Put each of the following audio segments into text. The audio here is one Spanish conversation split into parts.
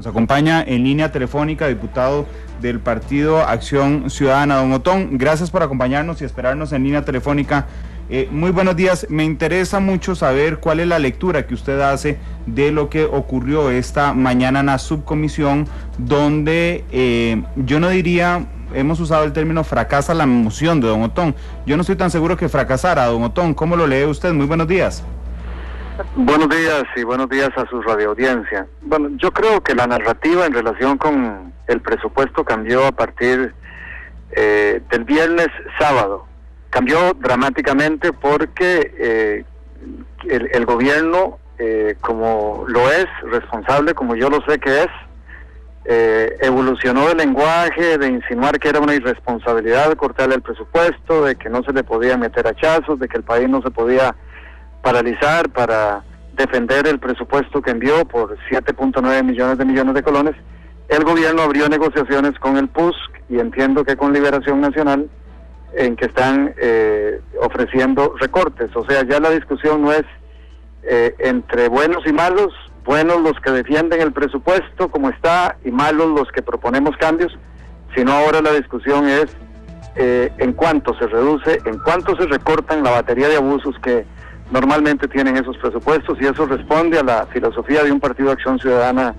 Nos acompaña en línea telefónica, diputado del Partido Acción Ciudadana, don Otón. Gracias por acompañarnos y esperarnos en línea telefónica. Muy buenos días. Me interesa mucho saber cuál es la lectura que usted hace de lo que ocurrió esta mañana en la subcomisión, donde yo no diría, hemos usado el término fracasa la moción de don Otón. Yo no estoy tan seguro que fracasara, don Otón. ¿Cómo lo lee usted? Muy buenos días. Buenos días y buenos días a su radioaudiencia. Bueno, yo creo que la narrativa en relación con el presupuesto cambió a partir del viernes sábado. Cambió dramáticamente porque el gobierno, como lo es, responsable, como yo lo sé que es, evolucionó el lenguaje de insinuar que era una irresponsabilidad cortarle el presupuesto, de que no se le podía meter hachazos, de que el país no se podía paralizar para defender el presupuesto que envió por 7.9 millones de colones. El gobierno abrió negociaciones con el PUSC y entiendo que con Liberación Nacional, en que están ofreciendo recortes. O sea, ya la discusión no es entre buenos y malos, buenos los que defienden el presupuesto como está y malos los que proponemos cambios, sino ahora la discusión es en cuánto se reduce, en cuánto se recortan la batería de abusos que normalmente tienen esos presupuestos, y eso responde a la filosofía de un Partido de Acción Ciudadana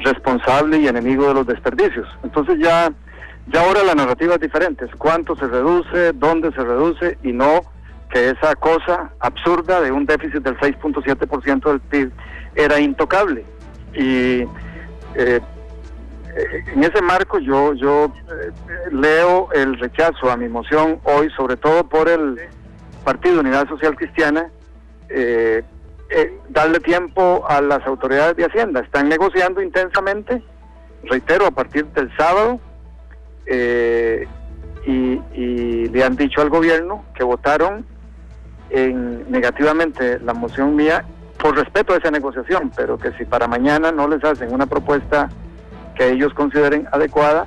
responsable y enemigo de los desperdicios. Entonces ya ahora la narrativa es diferente, es cuánto se reduce, dónde se reduce, y no que esa cosa absurda de un déficit del 6.7% del PIB era intocable. Y en ese marco yo leo el rechazo a mi moción hoy, sobre todo por el Partido Unidad Social Cristiana. Darle tiempo a las autoridades de Hacienda. Están negociando intensamente, reitero, a partir del sábado, y le han dicho al gobierno que votaron negativamente la moción mía por respeto a esa negociación, pero que si para mañana no les hacen una propuesta que ellos consideren adecuada,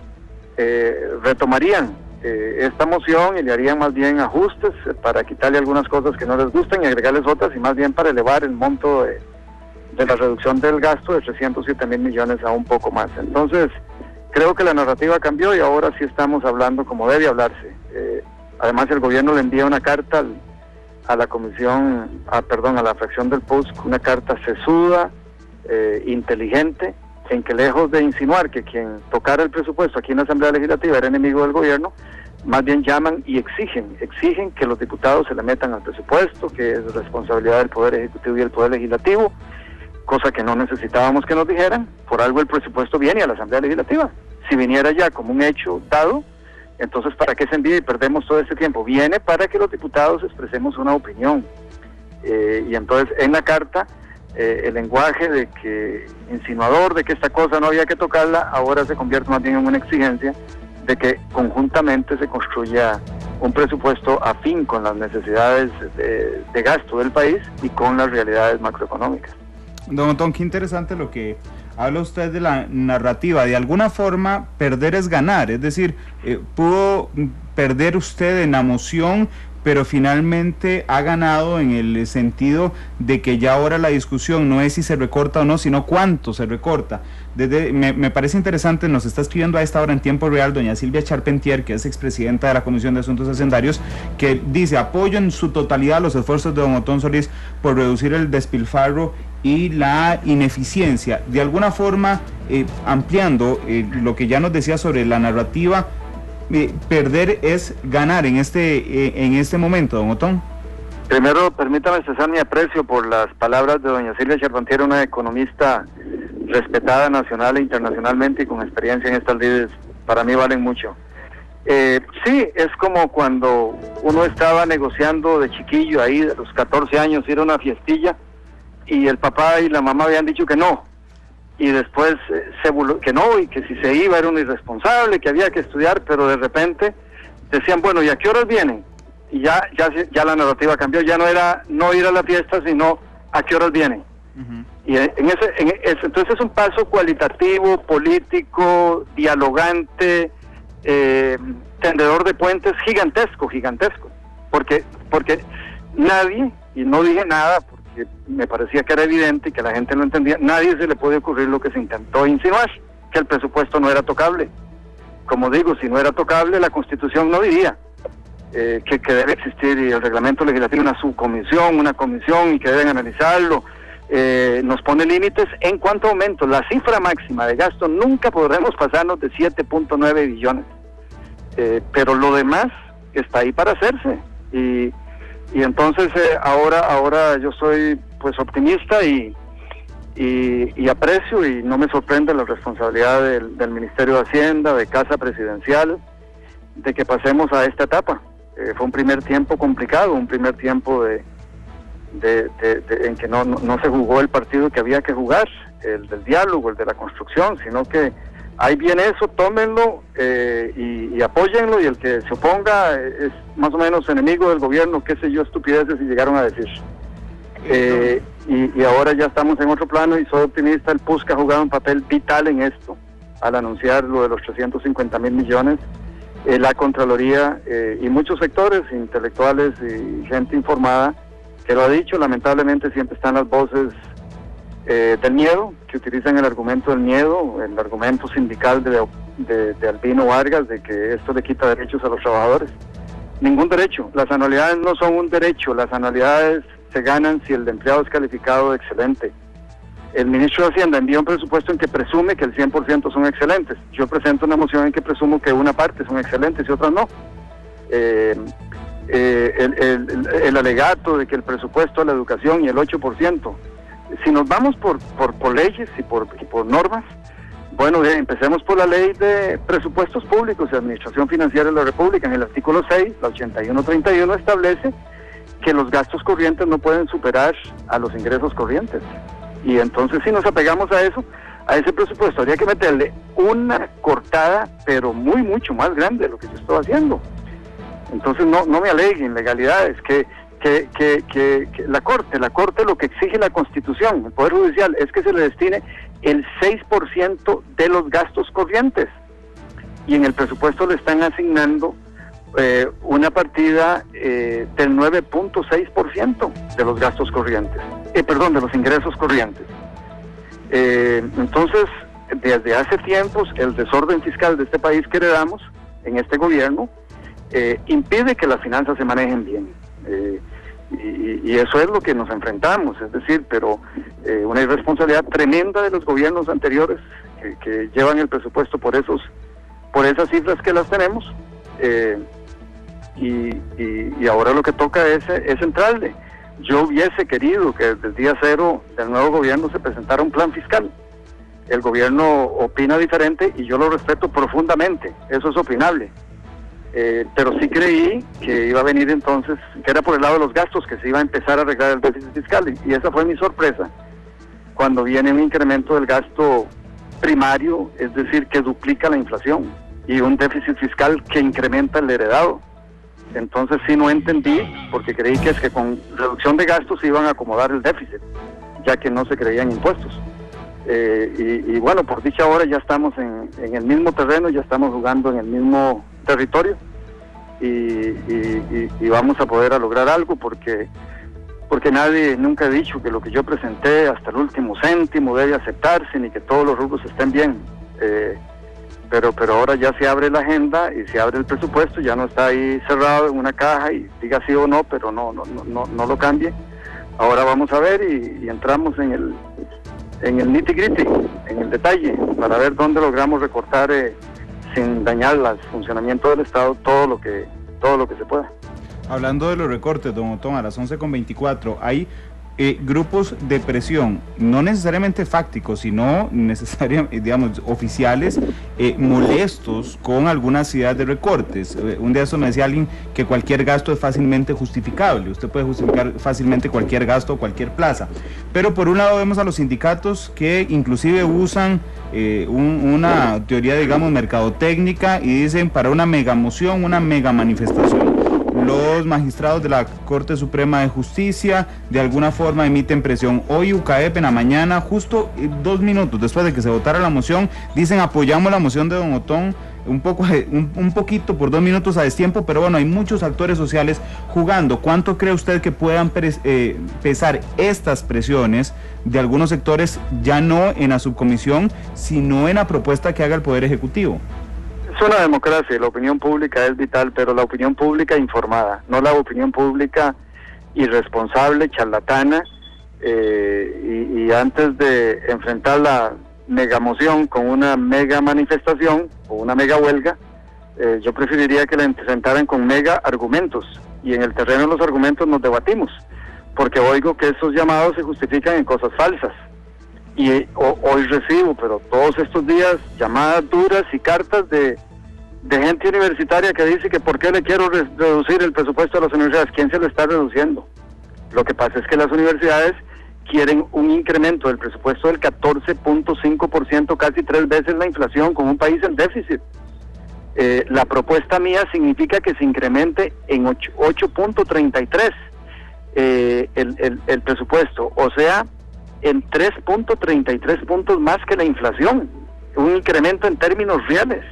retomarían esta moción y le harían más bien ajustes para quitarle algunas cosas que no les gustan y agregarles otras, y más bien para elevar el monto de la reducción del gasto de 307 mil millones a un poco más. Entonces, creo que la narrativa cambió y ahora sí estamos hablando como debe hablarse. Además, el gobierno le envía una carta a la comisión, a la fracción del PUSC, una carta sesuda, inteligente, en que lejos de insinuar que quien tocara el presupuesto aquí en la Asamblea Legislativa era enemigo del gobierno, más bien llaman y exigen que los diputados se le metan al presupuesto, que es responsabilidad del Poder Ejecutivo y el Poder Legislativo, cosa que no necesitábamos que nos dijeran. Por algo el presupuesto viene a la Asamblea Legislativa. Si viniera ya como un hecho dado, entonces ¿para qué se envía y perdemos todo este tiempo? Viene para que los diputados expresemos una opinión. Y entonces en la carta, el lenguaje de que insinuador de que esta cosa no había que tocarla, ahora se convierte más bien en una exigencia de que conjuntamente se construya un presupuesto afín con las necesidades de gasto del país y con las realidades macroeconómicas. Don Otón, qué interesante lo que habla usted de la narrativa. De alguna forma, perder es ganar, es decir, pudo perder usted en la moción, pero finalmente ha ganado en el sentido de que ya ahora la discusión no es si se recorta o no, sino cuánto se recorta. Me parece interesante, nos está escribiendo a esta hora en tiempo real doña Silvia Charpentier, que es expresidenta de la Comisión de Asuntos Hacendarios, que dice: apoyo en su totalidad los esfuerzos de don Otón Solís por reducir el despilfarro y la ineficiencia. De alguna forma, ampliando lo que ya nos decía sobre la narrativa, perder es ganar en este momento, don Otón. Primero, permítame expresar mi aprecio por las palabras de doña Silvia Charpentier, una economista respetada nacional e internacionalmente y con experiencia en estas lides. Para mí valen mucho. Sí, es como cuando uno estaba negociando de chiquillo, ahí de los 14 años, ir a una fiestilla, y el papá y la mamá habían dicho que no, y después que no, y que si se iba era un irresponsable, que había que estudiar, pero de repente decían, bueno, ¿y a qué horas vienen? Y ya la narrativa cambió, ya no era no ir a la fiesta, sino a qué horas vienen. Uh-huh. Y entonces es un paso cualitativo, político, dialogante, tendedor de puentes, gigantesco, porque nadie, y no dije nada porque porque me parecía que era evidente y que la gente no entendía. Nadie se le puede ocurrir lo que se intentó insinuar, que el presupuesto no era tocable. Como digo, si no era tocable, la Constitución no diría que debe existir, y el reglamento legislativo, una subcomisión, una comisión, y que deben analizarlo. Nos pone límites en cuanto a aumentos. La cifra máxima de gasto nunca podremos pasarnos de 7.9 billones. Pero lo demás está ahí para hacerse. Y entonces ahora yo soy pues optimista y aprecio, y no me sorprende la responsabilidad del Ministerio de Hacienda, de Casa Presidencial, de que pasemos a esta etapa. Fue un primer tiempo complicado, un primer tiempo en que no se jugó el partido que había que jugar, el del diálogo, el de la construcción, sino que ahí viene eso, tómenlo y apóyenlo, y el que se oponga es más o menos enemigo del gobierno, qué sé yo, estupideces y llegaron a decir. Y ahora ya estamos en otro plano, y soy optimista. El PUSC ha jugado un papel vital en esto, al anunciar lo de los 350.000 millones. La Contraloría y muchos sectores intelectuales y gente informada que lo ha dicho. Lamentablemente siempre están las voces del miedo, que utilizan el argumento del miedo, el argumento sindical de Albino Vargas, de que esto le quita derechos a los trabajadores. Ningún derecho. Las anualidades no son un derecho. Las anualidades se ganan si el empleado es calificado de excelente. El ministro de Hacienda envía un presupuesto en que presume que el 100% son excelentes. Yo presento una moción en que presumo que una parte son excelentes y otras no. El alegato de que el presupuesto a la educación y el 8%. Si nos vamos por leyes y por normas, bueno, empecemos por la ley de presupuestos públicos y administración financiera de la República. En el artículo 6, la 8131, establece que los gastos corrientes no pueden superar a los ingresos corrientes. Y entonces, si nos apegamos a eso, a ese presupuesto, habría que meterle una cortada, pero mucho más grande de lo que yo estoy haciendo. Entonces no me aleguen legalidades, que la Corte lo que exige la Constitución, el Poder Judicial, es que se le destine el 6% de los gastos corrientes, y en el presupuesto le están asignando una partida del 9.6% de los gastos corrientes, de los ingresos corrientes. Entonces, desde hace tiempos, el desorden fiscal de este país que heredamos en este gobierno impide que las finanzas se manejen bien. Y eso es lo que nos enfrentamos, es decir, pero una irresponsabilidad tremenda de los gobiernos anteriores que llevan el presupuesto por esas cifras que las tenemos, y ahora lo que toca es entrarle. Yo hubiese querido que desde el día cero del nuevo gobierno se presentara un plan fiscal. El gobierno opina diferente y yo lo respeto profundamente, eso es opinable. Pero sí creí que iba a venir entonces, que era por el lado de los gastos que se iba a empezar a arreglar el déficit fiscal, y esa fue mi sorpresa cuando viene un incremento del gasto primario, es decir, que duplica la inflación, y un déficit fiscal que incrementa el heredado. Entonces sí no entendí, porque creí que es que con reducción de gastos se iban a acomodar el déficit, ya que no se creían impuestos. Y bueno, por dicha ahora ya estamos en el mismo terreno, ya estamos jugando en el mismo territorio, y vamos a poder lograr algo, porque nadie nunca ha dicho que lo que yo presenté hasta el último céntimo debe aceptarse, ni que todos los rubros estén bien. Pero ahora ya se abre la agenda y se abre el presupuesto, ya no está ahí cerrado en una caja y diga sí o no, pero no lo cambie. Ahora vamos a ver y entramos en el nitty-gritty, en el detalle, para ver dónde logramos recortar sin dañar el funcionamiento del Estado todo lo que se pueda. Hablando de los recortes, don Otón, a las 11:24, hay grupos de presión, no necesariamente fácticos, sino necesariamente, digamos, oficiales, molestos con algunas ideas de recortes. Un día eso me decía alguien que cualquier gasto es fácilmente justificable, usted puede justificar fácilmente cualquier gasto o cualquier plaza, pero por un lado vemos a los sindicatos que inclusive usan una teoría, digamos, mercadotécnica, y dicen para una mega moción, una mega manifestación. los magistrados de la Corte Suprema de Justicia de alguna forma emiten presión. Hoy UCAEP en la mañana, justo 2 minutos después de que se votara la moción, dicen apoyamos la moción de don Otón, un poquito por 2 minutos a destiempo, pero bueno, hay muchos actores sociales jugando. ¿Cuánto cree usted que puedan pesar estas presiones de algunos sectores, ya no en la subcomisión, sino en la propuesta que haga el Poder Ejecutivo? Es una democracia y la opinión pública es vital, pero la opinión pública informada, no la opinión pública irresponsable, charlatana, y antes de enfrentar la megamoción con una mega manifestación o una mega huelga, yo preferiría que la enfrentaran con mega argumentos, y en el terreno de los argumentos nos debatimos, porque oigo que esos llamados se justifican en cosas falsas, y hoy recibo, pero todos estos días, llamadas duras y cartas de gente universitaria que dice que por qué le quiero reducir el presupuesto de las universidades. ¿Quién se lo está reduciendo? Lo que pasa es que las universidades quieren un incremento del presupuesto del 14.5%, casi 3 veces la inflación, con un país en déficit. La propuesta mía significa que se incremente en 8.33 el presupuesto, o sea, en 3.33 puntos más que la inflación, un incremento en términos reales.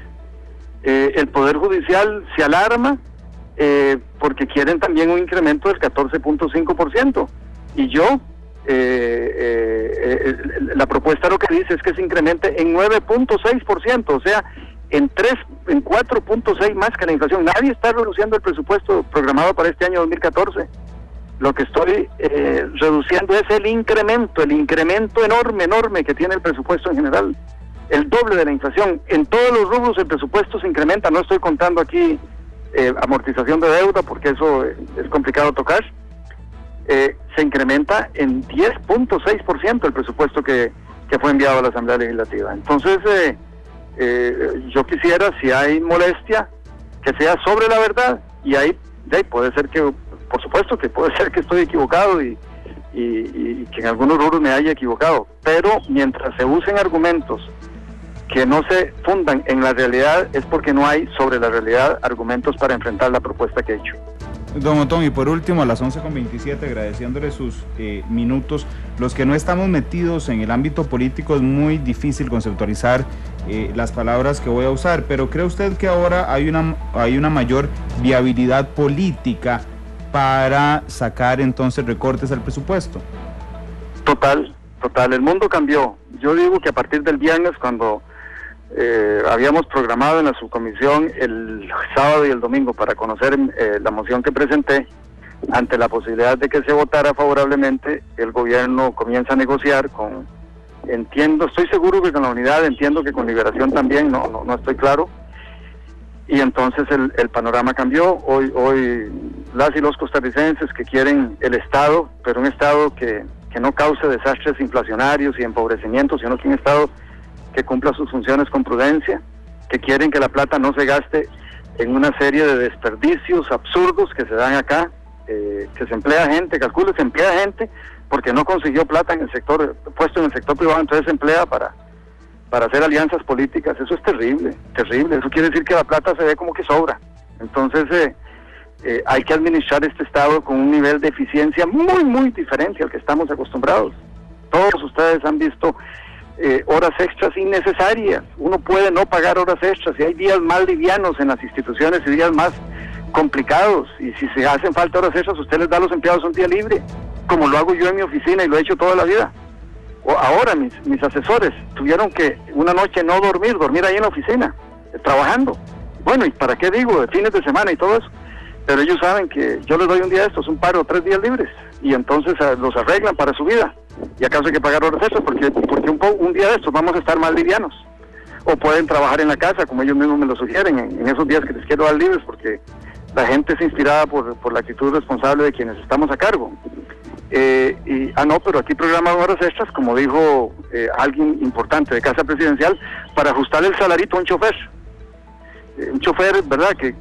El Poder Judicial se alarma porque quieren también un incremento del 14.5%, y yo la propuesta lo que dice es que se incremente en 9.6%, o sea, en 4.6 más que la inflación. Nadie está reduciendo el presupuesto programado para este año 2014. Lo que estoy reduciendo es el incremento enorme que tiene el presupuesto en general, el doble de la inflación. En todos los rubros el presupuesto se incrementa, no estoy contando aquí amortización de deuda, porque eso es complicado tocar. Se incrementa en 10.6% el presupuesto que fue enviado a la Asamblea Legislativa. Entonces, yo quisiera, si hay molestia, que sea sobre la verdad, y ahí puede ser que, por supuesto que puede ser que estoy equivocado y que en algunos rubros me haya equivocado, pero mientras se usen argumentos que no se fundan en la realidad, es porque no hay sobre la realidad argumentos para enfrentar la propuesta que he hecho. Don Otón, y por último, a las 11:27, agradeciéndole sus minutos. Los que no estamos metidos en el ámbito político es muy difícil conceptualizar las palabras que voy a usar, pero ¿cree usted que ahora hay una mayor viabilidad política para sacar entonces recortes al presupuesto? Total, el mundo cambió. Yo digo que a partir del viernes, cuando habíamos programado en la subcomisión el sábado y el domingo para conocer la moción que presenté, ante la posibilidad de que se votara favorablemente, el gobierno comienza a negociar estoy seguro que con la Unidad, entiendo que con Liberación también, no estoy claro, y entonces el panorama cambió. Hoy las y los costarricenses que quieren el Estado, pero un Estado que no cause desastres inflacionarios y empobrecimiento, sino que un Estado que cumpla sus funciones con prudencia, que quieren que la plata no se gaste en una serie de desperdicios absurdos que se dan acá, que se emplea gente, calculo, se emplea gente porque no consiguió plata en el sector, puesto en el sector privado, entonces se emplea para hacer alianzas políticas. Eso es terrible, eso quiere decir que la plata se ve como que sobra. Entonces hay que administrar este Estado con un nivel de eficiencia muy, muy diferente al que estamos acostumbrados. Todos ustedes han visto horas extras innecesarias. Uno puede no pagar horas extras, y hay días más livianos en las instituciones y días más complicados, y si se hacen falta horas extras, usted les da a los empleados un día libre, como lo hago yo en mi oficina y lo he hecho toda la vida. Ahora mis asesores tuvieron que una noche no dormir ahí en la oficina, trabajando. Bueno, ¿y para qué digo? De fines de semana y todo eso. Pero ellos saben que yo les doy un día de estos, un par o 3 días libres, y entonces los arreglan para su vida. Y acaso hay que pagar horas extras porque un día de estos vamos a estar más livianos. O pueden trabajar en la casa, como ellos mismos me lo sugieren, en esos días que les quiero dar libres, porque la gente es inspirada por la actitud responsable de quienes estamos a cargo. Pero aquí programan horas extras, como dijo alguien importante de Casa Presidencial, para ajustar el salarito a un chofer. Un chofer, ¿verdad? Que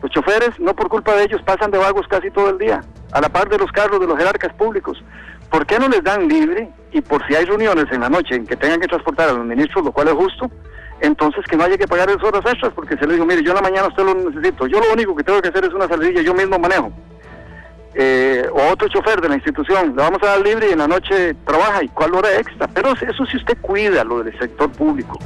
los choferes, no por culpa de ellos, pasan de vagos casi todo el día, a la par de los carros de los jerarcas públicos. ¿Por qué no les dan libre? Y por si hay reuniones en la noche en que tengan que transportar a los ministros, lo cual es justo, entonces que no haya que pagar esas horas extras, porque se le dijo, mire, yo en la mañana usted lo necesito, yo lo único que tengo que hacer es una salidilla, yo mismo manejo. O otro chofer de la institución, le vamos a dar libre y en la noche trabaja, ¿y cuál hora extra? Pero eso si usted cuida lo del sector público,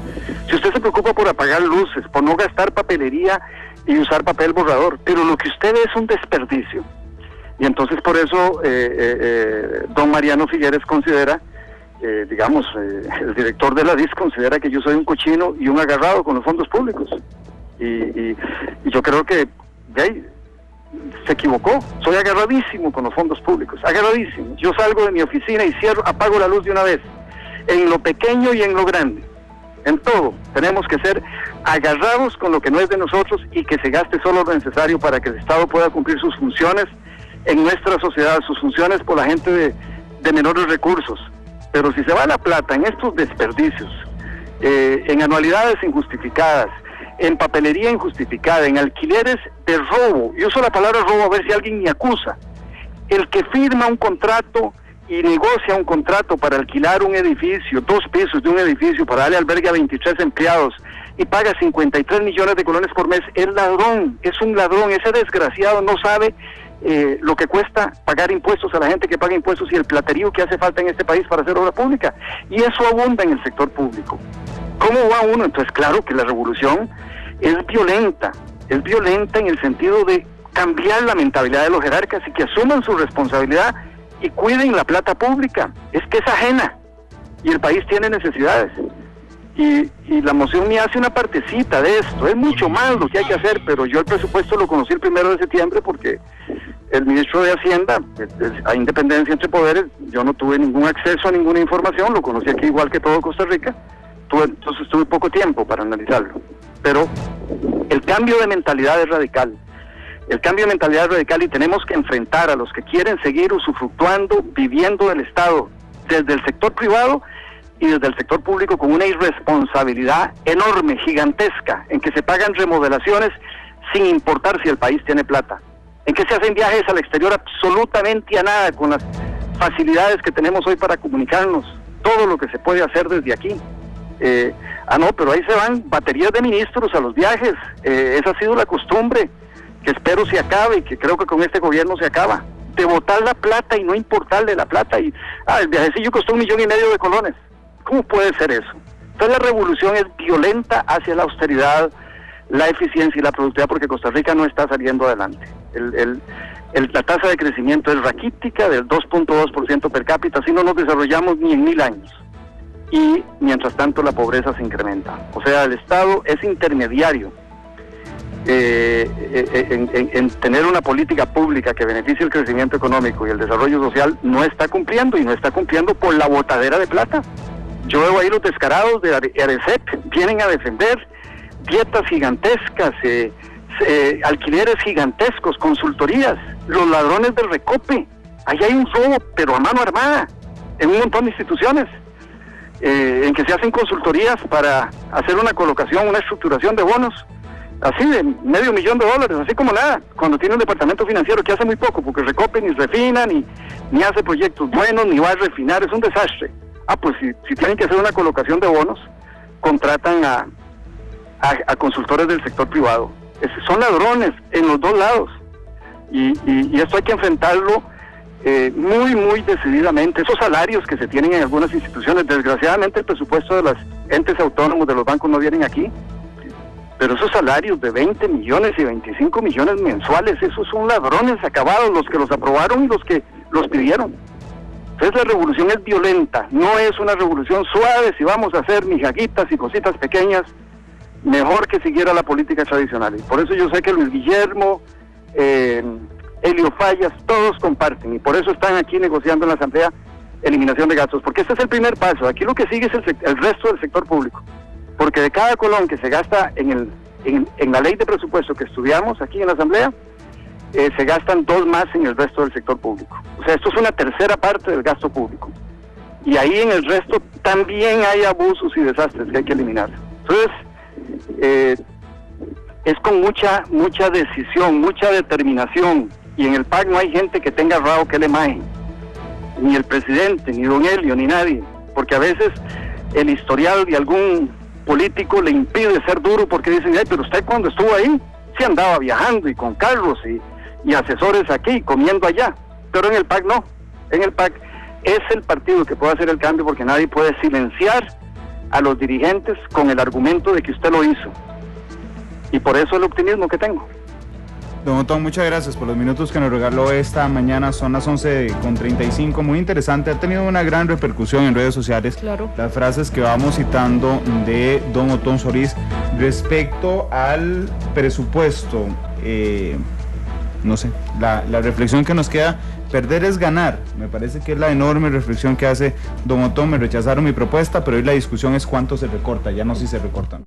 si usted se preocupa por apagar luces, por no gastar papelería y usar papel borrador, pero lo que usted ve es un desperdicio. Y entonces por eso don Mariano Figueres considera, el director de la DIS considera que yo soy un cochino y un agarrado con los fondos públicos. Y yo creo que se equivocó. Soy agarradísimo con los fondos públicos, agarradísimo. Yo salgo de mi oficina y cierro, apago la luz de una vez, en lo pequeño y en lo grande. En todo tenemos que ser agarrados con lo que no es de nosotros y que se gaste solo lo necesario para que el Estado pueda cumplir sus funciones en nuestra sociedad, sus funciones por la gente de menores recursos. Pero si se va la plata en estos desperdicios, en anualidades injustificadas, en papelería injustificada, en alquileres de robo, yo uso la palabra robo a ver si alguien me acusa, el que firma un contrato y negocia un contrato para alquilar un edificio, 2 pisos de un edificio para darle albergue a 23 empleados y paga 53 millones de colones por mes, es ladrón, es un ladrón. Ese desgraciado no sabe lo que cuesta pagar impuestos a la gente que paga impuestos y el platerío que hace falta en este país para hacer obra pública, y eso abunda en el sector público. ¿Cómo va uno? Entonces, claro que la revolución es violenta en el sentido de cambiar la mentalidad de los jerarcas y que asuman su responsabilidad y cuiden la plata pública. Es que es ajena y el país tiene necesidades. Y la moción me hace una partecita de esto, es mucho más lo que hay que hacer, pero yo el presupuesto lo conocí el 1 de septiembre porque el ministro de Hacienda, a independencia entre poderes, yo no tuve ningún acceso a ninguna información, lo conocí aquí igual que todo Costa Rica, entonces tuve poco tiempo para analizarlo. Pero el cambio de mentalidad es radical, y tenemos que enfrentar a los que quieren seguir usufructuando, viviendo del Estado, desde el sector privado y desde el sector público, con una irresponsabilidad enorme, gigantesca, en que se pagan remodelaciones sin importar si el país tiene plata, en que se hacen viajes al exterior absolutamente a nada, con las facilidades que tenemos hoy para comunicarnos, todo lo que se puede hacer desde aquí. No, pero ahí se van baterías de ministros a los viajes, esa ha sido la costumbre, que espero se acabe y que creo que con este gobierno se acaba, de botar la plata y no importarle la plata, y el viajecillo costó 1,5 millones de colones. ¿Cómo puede ser eso? Entonces la revolución es violenta hacia la austeridad, la eficiencia y la productividad, porque Costa Rica no está saliendo adelante. La tasa de crecimiento es raquítica, del 2.2% per cápita, así no nos desarrollamos ni en 1000 años. Y mientras tanto la pobreza se incrementa. O sea, el Estado es intermediario en tener una política pública que beneficie el crecimiento económico y el desarrollo social, no está cumpliendo, y no está cumpliendo por la botadera de plata. Yo veo ahí los descarados de ARECEP, vienen a defender dietas gigantescas, alquileres gigantescos, consultorías, los ladrones del Recope. Ahí hay un robo, pero a mano armada, en un montón de instituciones, en que se hacen consultorías para hacer una colocación, una estructuración de bonos, así de $500,000, así como nada, cuando tiene un departamento financiero que hace muy poco, porque Recope ni refina, ni hace proyectos buenos, ni va a refinar, es un desastre. Pues si tienen que hacer una colocación de bonos, contratan a consultores del sector privado. Son ladrones en los dos lados, y esto hay que enfrentarlo muy, muy decididamente. Esos salarios que se tienen en algunas instituciones, desgraciadamente el presupuesto de los entes autónomos de los bancos no vienen aquí, pero esos salarios de 20 millones y 25 millones mensuales, esos son ladrones acabados, los que los aprobaron y los que los pidieron. Entonces la revolución es violenta, no es una revolución suave. Si vamos a hacer migajitas y cositas pequeñas, mejor que siguiera la política tradicional. Y por eso yo sé que Luis Guillermo, Elio Fallas, todos comparten, y por eso están aquí negociando en la Asamblea eliminación de gastos, porque este es el primer paso. Aquí lo que sigue es el resto del sector público, porque de cada colón que se gasta en la ley de presupuesto que estudiamos aquí en la Asamblea, se gastan 2 más en el resto del sector público. O sea, esto es una tercera parte del gasto público, y ahí en el resto también hay abusos y desastres que hay que eliminar. Entonces es con mucha decisión, mucha determinación, y en el PAC no hay gente que tenga rabo que le maje, ni el presidente, ni don Elio, ni nadie, porque a veces el historial de algún político le impide ser duro porque dicen, ay, pero usted cuando estuvo ahí, sí andaba viajando y con carros y asesores aquí, comiendo allá, pero en el PAC no. En el PAC es el partido que puede hacer el cambio porque nadie puede silenciar a los dirigentes con el argumento de que usted lo hizo. Y por eso el optimismo que tengo. Don Otón, muchas gracias por los minutos que nos regaló esta mañana. Son las 11:35, muy interesante. Ha tenido una gran repercusión en redes sociales. Claro. Las frases que vamos citando de don Otón Solís respecto al presupuesto. No sé, la reflexión que nos queda, perder es ganar. Me parece que es la enorme reflexión que hace don Otón. Me rechazaron mi propuesta, pero hoy la discusión es cuánto se recorta, ya no si se recortan.